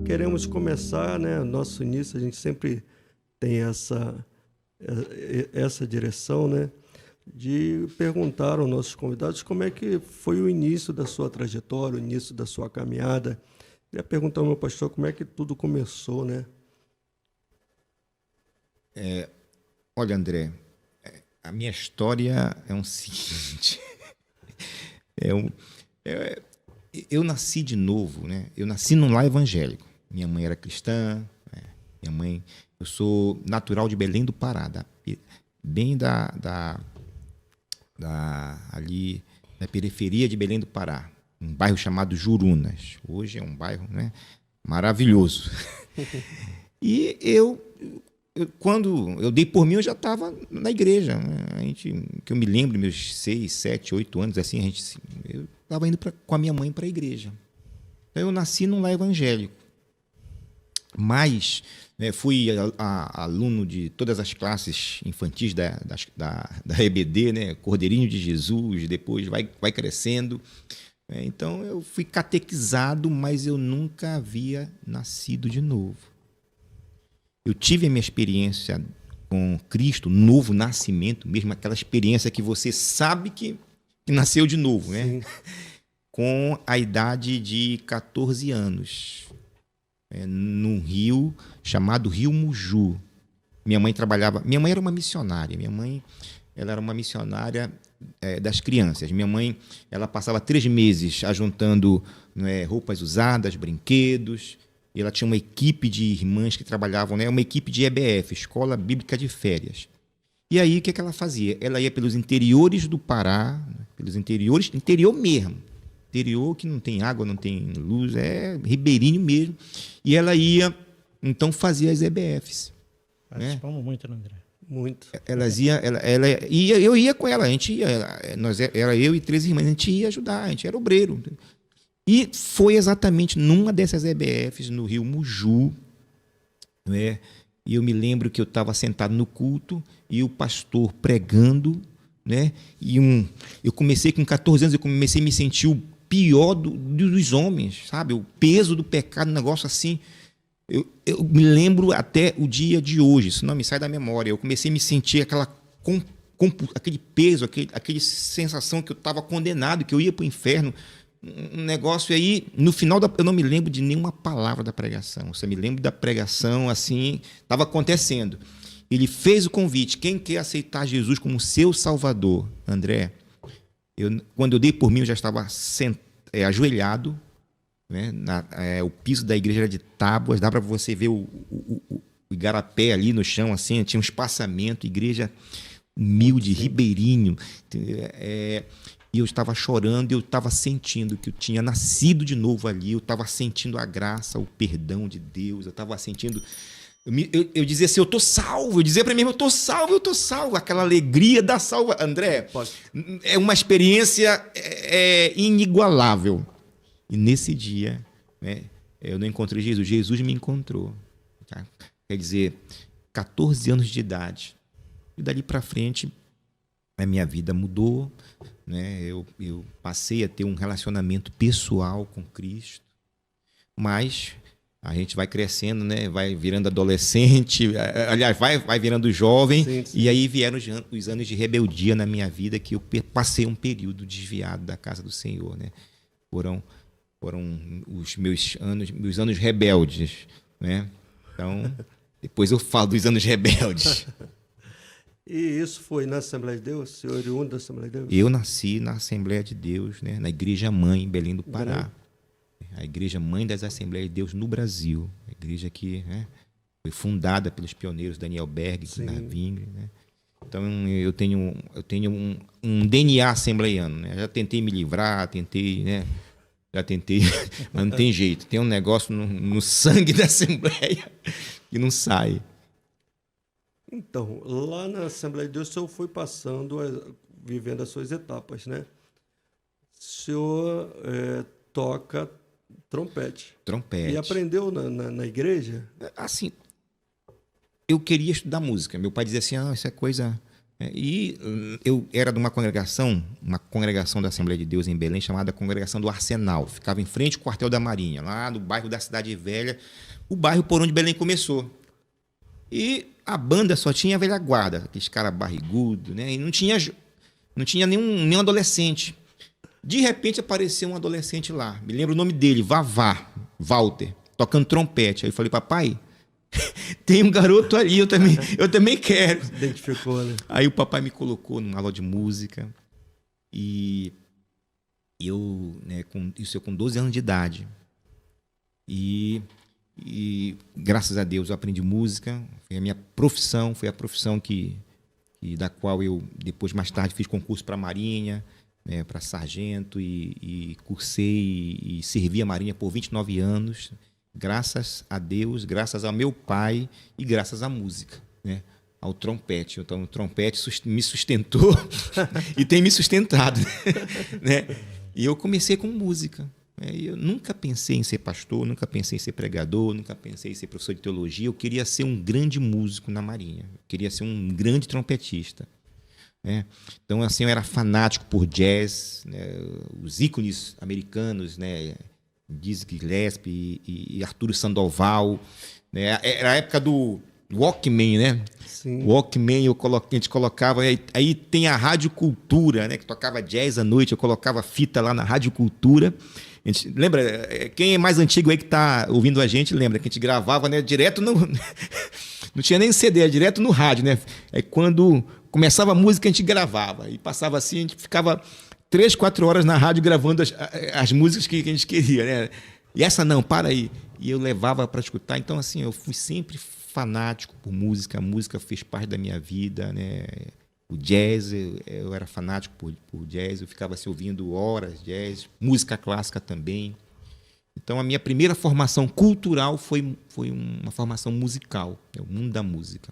Queremos começar, né? Nosso início, a gente sempre tem essa direção, né? De perguntar aos nossos convidados como é que foi o início da sua trajetória, o início da sua caminhada. Queria perguntar ao meu pastor como é que tudo começou, né? Olha, André, a minha história é o seguinte. Eu nasci de novo, né? Eu nasci num lar evangélico. Minha mãe era cristã, né? Eu sou natural de Belém do Pará, bem ali da periferia de Belém do Pará, um bairro chamado Jurunas. Hoje é um bairro, né, maravilhoso. E quando eu dei por mim, eu já estava na igreja, né? Que eu me lembro, meus 6, 7, 8 anos, assim, eu estava indo com a minha mãe para a igreja. Então, eu nasci num lar evangélico. Mas fui aluno de todas as classes infantis da EBD, né? Cordeirinho de Jesus, depois vai crescendo. Então, eu fui catequizado, mas eu nunca havia nascido de novo. Eu tive a minha experiência com Cristo, novo nascimento, mesmo aquela experiência que você sabe que nasceu de novo, né? Com a idade de 14 anos. Num rio chamado Rio Muju. Minha mãe era uma missionária. Ela era uma missionária das crianças. Minha mãe, ela passava 3 meses ajuntando, né, roupas usadas, brinquedos. E ela tinha uma equipe de irmãs que trabalhavam, né, uma equipe de EBF, Escola Bíblica de Férias. E aí, o que ela fazia? Ela ia pelos interiores do Pará, pelos interior mesmo. Interior que não tem água, não tem luz, é ribeirinho mesmo. E ela ia, então, fazer as EBFs. Participamos muito, né, André? Muito. Eu ia com ela, a gente ia, era eu e 3 irmãs, a gente ia ajudar, a gente era obreiro. E foi exatamente numa dessas EBFs, no Rio Muju, né? E eu me lembro que eu estava sentado no culto e o pastor pregando, né? E eu comecei com 14 anos, eu comecei a me sentir o pior dos homens, sabe? O peso do pecado, um negócio assim. Eu me lembro até o dia de hoje, isso não me sai da memória. Eu comecei a me sentir aquele peso, aquele sensação que eu estava condenado, que eu ia para o inferno. Um negócio aí, no final, eu não me lembro de nenhuma palavra da pregação. Eu só me lembro da pregação, assim, estava acontecendo. Ele fez o convite, quem quer aceitar Jesus como seu Salvador? André, quando eu dei por mim, eu já estava ajoelhado, né? O piso da igreja era de tábuas, dá para você ver o igarapé ali no chão, assim, tinha um espaçamento, igreja humilde, ribeirinho. E eu estava chorando, eu estava sentindo que eu tinha nascido de novo ali, eu estava sentindo a graça, o perdão de Deus, eu estava sentindo... Eu dizia assim, eu estou salvo, eu dizia para mim, eu estou salvo, aquela alegria da salva. André, é uma experiência inigualável. E nesse dia, né, eu não encontrei Jesus, Jesus me encontrou. Tá? Quer dizer, 14 anos de idade. E dali para frente, a minha vida mudou, né? Eu passei a ter um relacionamento pessoal com Cristo, mas... A gente vai crescendo, né? Vai virando adolescente, aliás, vai virando jovem, sim. E aí vieram os anos de rebeldia na minha vida, que eu passei um período desviado da casa do Senhor, né? Foram os meus anos rebeldes, né? Então, depois eu falo dos anos rebeldes. E isso foi na Assembleia de Deus? Você é oriundo da Assembleia de Deus? Eu nasci na Assembleia de Deus, né? Na Igreja Mãe, em Belém do Pará. A Igreja Mãe das Assembleias de Deus no Brasil. A igreja que, né, foi fundada pelos pioneiros Daniel Berg e Narving, né? Então, eu tenho um DNA assembleiano, né? Já tentei me livrar, mas não tem jeito. Tem um negócio no sangue da Assembleia que não sai. Então, lá na Assembleia de Deus, o senhor foi vivendo as suas etapas, né? O senhor toca trompete. E aprendeu na igreja? Assim, eu queria estudar música. Meu pai dizia assim, isso é coisa E eu era de uma congregação da Assembleia de Deus em Belém, chamada Congregação do Arsenal. Ficava em frente ao quartel da Marinha, lá no bairro da Cidade Velha, o bairro por onde Belém começou. E a banda só tinha a velha guarda, aqueles caras barrigudos, né? E não tinha nenhum adolescente. De repente apareceu um adolescente lá, me lembro o nome dele, Walter, tocando trompete. Aí eu falei, papai, tem um garoto ali, eu também quero. Se identificou, né? Aí o papai me colocou numa aula de música e eu, né, com 12 anos de idade. E graças a Deus eu aprendi música, foi a minha profissão, foi a profissão da qual eu depois, mais tarde, fiz concurso para a Marinha, né, para sargento e cursei e servi a Marinha por 29 anos, graças a Deus, graças ao meu pai e graças à música, né, ao trompete. Então, o trompete me sustentou e tem me sustentado, né? E eu comecei com música. Eu nunca pensei em ser pastor, nunca pensei em ser pregador, nunca pensei em ser professor de teologia. Eu queria ser um grande músico na Marinha, eu queria ser um grande trompetista, né? Então, assim, eu era fanático por jazz, né? Os ícones americanos, né? Dizzy Gillespie e Arturo Sandoval, né? Era a época do Walkman, né? Sim. Walkman, a gente colocava. Aí tem a Rádio Cultura, né? Que tocava jazz à noite, eu colocava fita lá na Rádio Cultura. A gente, lembra? Quem é mais antigo aí que está ouvindo a gente, lembra que a gente gravava, né, direto no. Não tinha nem CD, era direto no rádio, né? Aí quando começava a música, a gente gravava. E passava assim, a gente ficava 3, 4 horas na rádio gravando as músicas que a gente queria, né? E essa não, para aí. E eu levava para escutar. Então, assim, eu fui sempre fanático por música. A música fez parte da minha vida, né? O jazz, eu era fanático por jazz. Eu ficava assim, ouvindo horas jazz, música clássica também. Então, a minha primeira formação cultural foi uma formação musical, né? O mundo da música.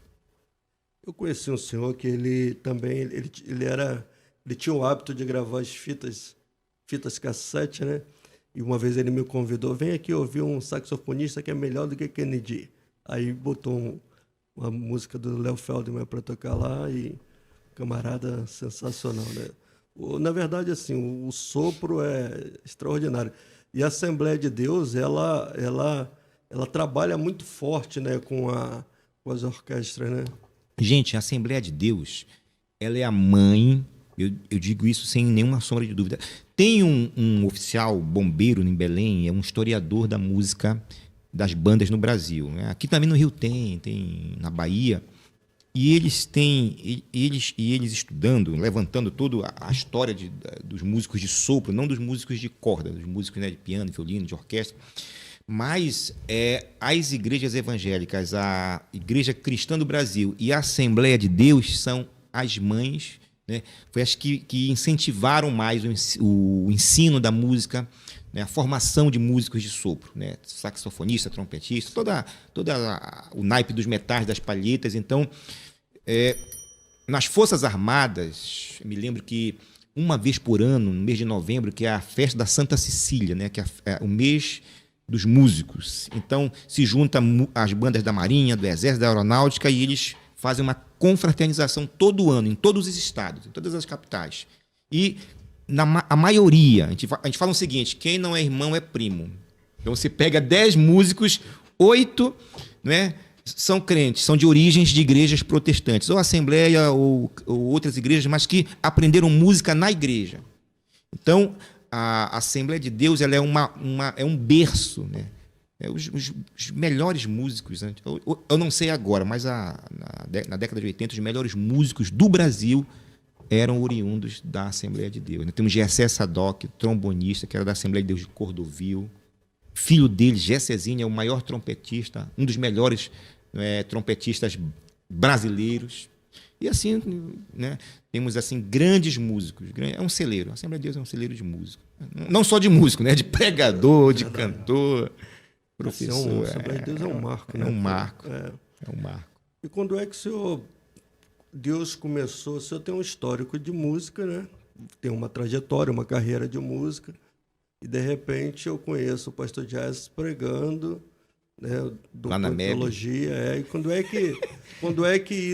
Eu conheci um senhor que ele também ele tinha o hábito de gravar as fitas cassete, né? E uma vez ele me convidou, vem aqui ouvir um saxofonista que é melhor do que Kennedy. Aí botou uma música do Léo Feldman para tocar lá e camarada sensacional, né? Na verdade, assim, o sopro é extraordinário. E a Assembleia de Deus, ela trabalha muito forte, né, com as orquestras, né? Gente, a Assembleia de Deus, ela é a mãe, eu digo isso sem nenhuma sombra de dúvida. Tem um oficial bombeiro em Belém, é um historiador da música das bandas no Brasil, né? Aqui também no Rio tem na Bahia. E eles estudando, levantando toda a história dos músicos de sopro, não dos músicos de corda, dos músicos, né, de piano, de violino, de orquestra, mas as igrejas evangélicas, a Igreja Cristã do Brasil e a Assembleia de Deus são as mães, né? Foi as que incentivaram mais o ensino da música, né? A formação de músicos de sopro, né? Saxofonista, trompetista, toda o naipe dos metais, das palhetas. Então, nas Forças Armadas, me lembro que uma vez por ano, no mês de novembro, que é a festa da Santa Cecília, né? Que é o mês dos músicos. Então, se junta as bandas da Marinha, do Exército, da Aeronáutica, e eles fazem uma confraternização todo ano, em todos os estados, em todas as capitais. E a maioria, a gente fala o seguinte: quem não é irmão é primo. Então, você pega 10 músicos, 8, né, são crentes, são de origens de igrejas protestantes, ou Assembleia, ou outras igrejas, mas que aprenderam música na igreja. Então, a Assembleia de Deus, ela é um berço, né? Os melhores músicos, né? Eu não sei agora, mas na década de 80, os melhores músicos do Brasil eram oriundos da Assembleia de Deus, né? Temos Gessé Sadoc, trombonista, que era da Assembleia de Deus de Cordovil. Filho dele, Gessezinho, é o maior trompetista, um dos melhores, né, trompetistas brasileiros. E assim, né, temos assim grandes músicos. É um celeiro. A Assembleia de Deus é um celeiro de músico. Não só de músico, né? De pregador, de cantor, professor. A Assembleia de Deus é um marco, né? É um marco. É um marco. E quando é que Deus começou? O senhor tem um histórico de música, né? Tem uma trajetória, uma carreira de música. E, de repente, eu conheço o pastor Jazz pregando né, Lá na MEB. teologia. E quando é que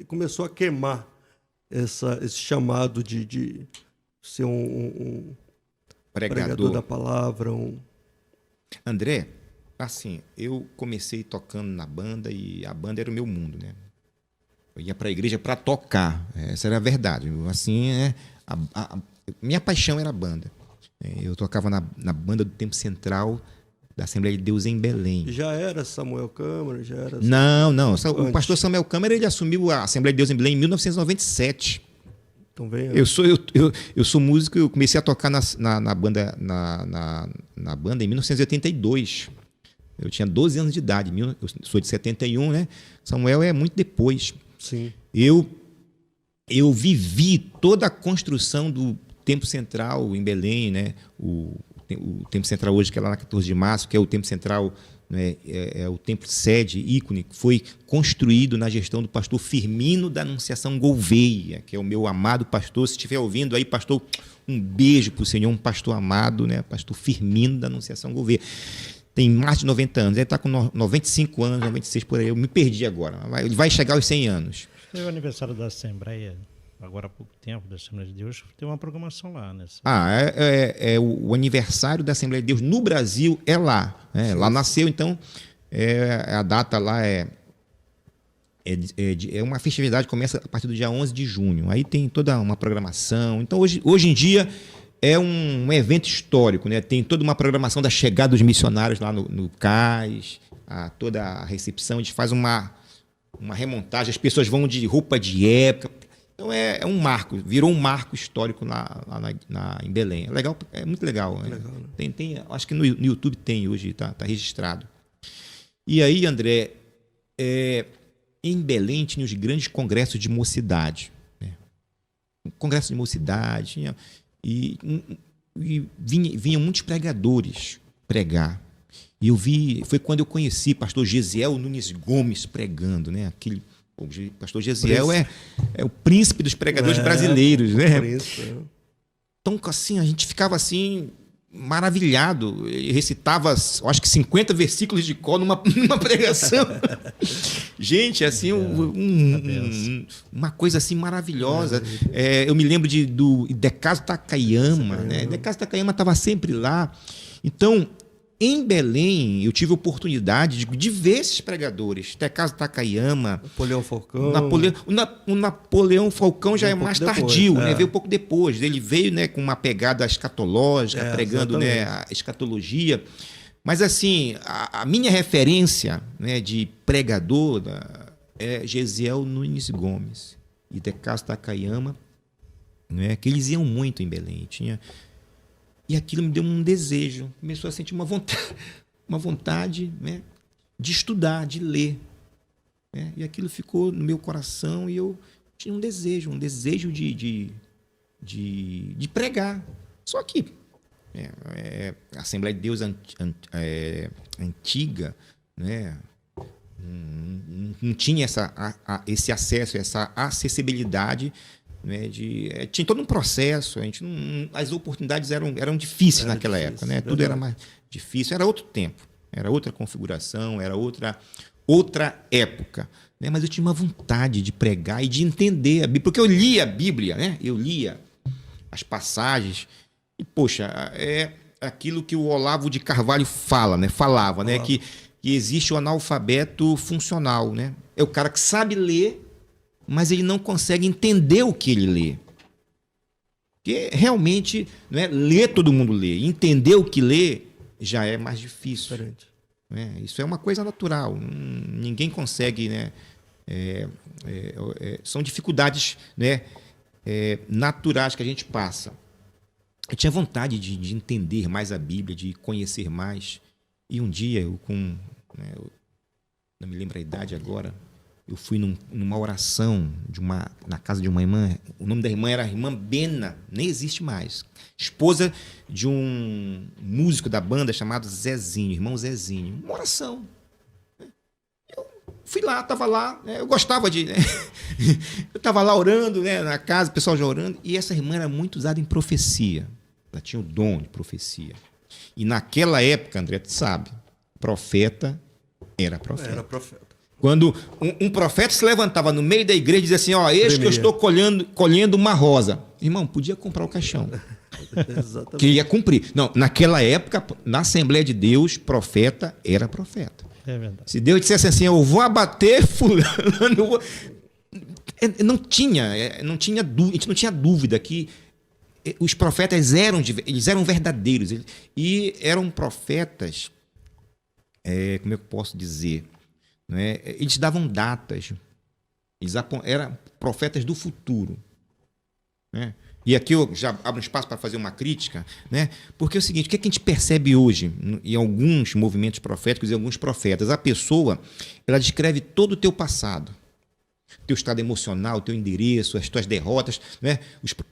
começou a queimar esse chamado de ser um pregador da palavra? André, assim, eu comecei tocando na banda e a banda era o meu mundo, né? Eu ia para a igreja para tocar, essa era a verdade. Assim, minha paixão era a banda. Eu tocava na banda do Tempo Central da Assembleia de Deus em Belém. Já era Samuel Câmara? Já era... Não. O pastor Samuel Câmara, ele assumiu a Assembleia de Deus em Belém em 1997. Então vem. Eu sou músico, eu comecei a tocar na banda em 1982. Eu tinha 12 anos de idade, eu sou de 71, né? Samuel é muito depois. Sim. Eu vivi toda a construção do Tempo Central em Belém, né? O Tempo Central hoje, que é lá na 14 de março, que é o Tempo Central, né? É o templo sede, ícone, que foi construído na gestão do pastor Firmino da Anunciação Gouveia, que é o meu amado pastor. Se estiver ouvindo aí, pastor, um beijo para o Senhor, um pastor amado, né? Pastor Firmino da Anunciação Gouveia. Tem mais de 90 anos, ele está com 95 anos, 96 por aí, eu me perdi agora. Ele vai chegar aos 100 anos. Teve o aniversário da Assembleia, agora há pouco tempo, da Assembleia de Deus, tem uma programação lá. O aniversário da Assembleia de Deus no Brasil é lá. Lá nasceu, então, a data lá é uma festividade que começa a partir do dia 11 de junho. Aí tem toda uma programação. Então, hoje em dia, é um evento histórico, né? Tem toda uma programação da chegada dos missionários lá no cais, toda a recepção, a gente faz uma remontagem, as pessoas vão de roupa de época. Então é um marco, virou um marco histórico lá em Belém. É legal, é muito legal. Né? Legal, né? Tem, acho que no YouTube tem hoje, está registrado. E aí, André, em Belém tinha os grandes congressos de mocidade. Né? Congresso de mocidade, tinha... E vinham muitos pregadores pregar. E foi quando eu conheci pastor Gesiel Nunes Gomes pregando, né? O pastor Gesiel é o príncipe dos pregadores brasileiros, né? Então, assim, a gente ficava assim maravilhado. Ele recitava, acho que 50 versículos de cor numa pregação. Gente, assim, uma coisa assim maravilhosa. Eu me lembro do Decaso Takayama, né? Decaso Takayama estava sempre lá. Então, em Belém, eu tive a oportunidade de ver esses pregadores. Decaso Takayama, Napoleão Falcão. O Napoleão Falcão já é mais tardio, né? Veio um pouco depois. Ele veio, né, com uma pegada escatológica, pregando, né, a escatologia. Mas, assim, a minha referência, né, de pregador é Gesiel Nunes Gomes e Decaso Takayama, né, que eles iam muito em Belém. E aquilo me deu um desejo, começou a sentir uma vontade, né, de estudar, de ler. Né? E aquilo ficou no meu coração e eu tinha um desejo de pregar. Só que a Assembleia de Deus antiga, né, não tinha esse acesso, essa acessibilidade, né, tinha todo um processo, as oportunidades eram difíceis naquela época, né? Tudo era mais difícil, era outro tempo, era outra configuração, era outra época, né? Mas eu tinha uma vontade de pregar e de entender a Bíblia, porque eu lia a Bíblia, né? Eu lia as passagens e, poxa, é aquilo que o Olavo de Carvalho falava, né? Que existe o analfabeto funcional, né? É o cara que sabe ler, mas ele não consegue entender o que ele lê. Porque realmente, né, ler todo mundo lê. Entender o que lê já é mais difícil. Né? Isso é uma coisa natural. Ninguém consegue... Né, são dificuldades, né, naturais que a gente passa. Eu tinha vontade de entender mais a Bíblia, de conhecer mais. E um dia, eu não me lembro a idade agora... Eu fui numa oração na casa de uma irmã. O nome da irmã era Irmã Bena, nem existe mais. Esposa de um músico da banda chamado Zezinho, irmão Zezinho. Uma oração. Eu fui lá, estava lá. Né? Eu gostava de... Né? Eu estava lá orando, né, na casa, o pessoal já orando. E essa irmã era muito usada em profecia. Ela tinha o dom de profecia. E naquela época, André, tu sabe, profeta era profeta. Era profeta. Quando um profeta se levantava no meio da igreja e dizia assim, ó, eis que eu estou colhendo uma rosa. Irmão, podia comprar o caixão. Exatamente. Que ia cumprir. Não, naquela época, na Assembleia de Deus, profeta era profeta. É verdade. Se Deus dissesse assim, eu vou abater fulano, não tinha dúvida, a gente não tinha dúvida que os profetas eles eram verdadeiros e eram profetas, como é que eu posso dizer? Não é? Eles davam datas, eram profetas do futuro. Né? E aqui eu já abro um espaço para fazer uma crítica, né? Porque é o seguinte, o que a gente percebe hoje em alguns movimentos proféticos e alguns profetas? A pessoa, ela descreve todo o teu passado, teu estado emocional, teu endereço, as tuas derrotas, né?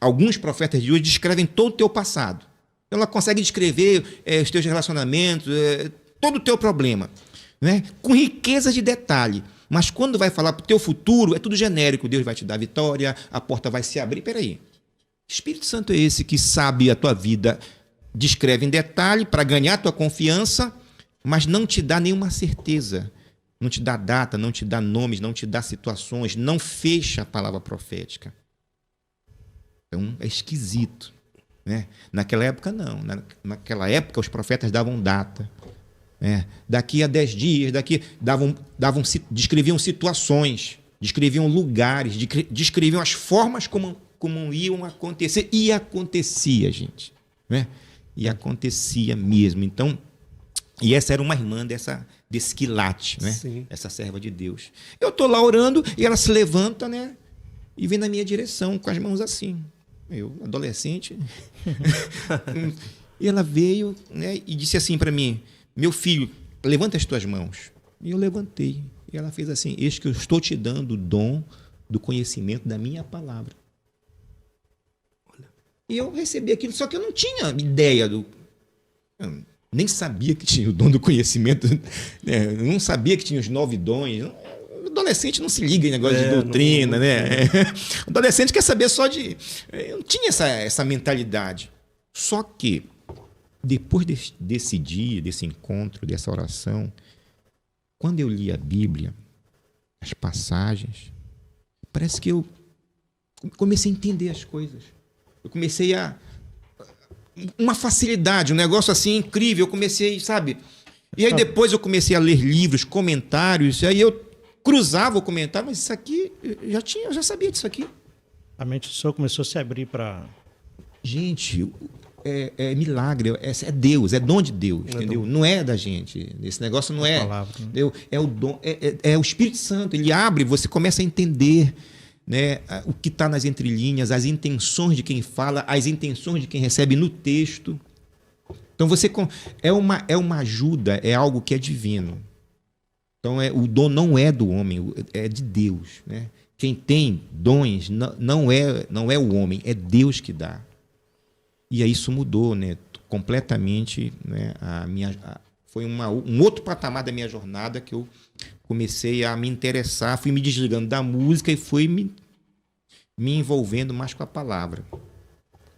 Alguns profetas de hoje descrevem todo o teu passado. Ela consegue descrever os teus relacionamentos, todo o teu problema, né? Com riqueza de detalhe. Mas quando vai falar para o teu futuro, é tudo genérico. Deus vai te dar vitória, a porta vai se abrir. Peraí. Espírito Santo é esse que sabe a tua vida, descreve em detalhe para ganhar a tua confiança, mas não te dá nenhuma certeza. Não te dá data, não te dá nomes, não te dá situações, não fecha a palavra profética. Então, é esquisito. Né? Naquela época, não. Naquela época, os profetas davam data. Daqui a 10 dias, descreviam situações, descreviam lugares, descreviam as formas como iam acontecer. E acontecia, gente. Né? E acontecia mesmo. Então, e essa era uma irmã desse quilate, né? Essa serva de Deus. Eu estou lá orando e ela se levanta, né? E vem na minha direção, com as mãos assim. Eu, adolescente. E ela veio, né, e disse assim para mim, meu filho, levanta as tuas mãos. E eu levantei. E ela fez assim, eis que eu estou te dando o dom do conhecimento da minha palavra. E eu recebi aquilo, só que eu não tinha ideia eu nem sabia que tinha o dom do conhecimento, né? Eu não sabia que tinha os 9 dons. O adolescente não se liga em negócio de doutrina, né? O adolescente quer saber só de... Eu não tinha essa mentalidade. Só que, depois desse dia, desse encontro, dessa oração, quando eu li a Bíblia, as passagens, parece que eu comecei a entender as coisas. Eu comecei a... Uma facilidade, um negócio assim incrível. Eu comecei, sabe? E aí depois eu comecei a ler livros, comentários, e aí eu cruzava o comentário, mas isso aqui, eu já sabia disso aqui. A mente do senhor começou a se abrir para... Gente, é milagre, é Deus, é dom de Deus, entendeu? Não é da gente. Esse negócio não é... Palavra, né? Entendeu? É o dom, é o Espírito Santo, ele abre, você começa a entender, né, o que está nas entrelinhas, as intenções de quem fala, as intenções de quem recebe no texto. Então é uma ajuda, é algo que é divino. Então o dom não é do homem, é de Deus, né? Quem tem dons não é o homem, é Deus que dá. E aí isso mudou, né, completamente, né, foi um outro patamar da minha jornada que eu comecei a me interessar, fui me desligando da música e fui me envolvendo mais com a palavra.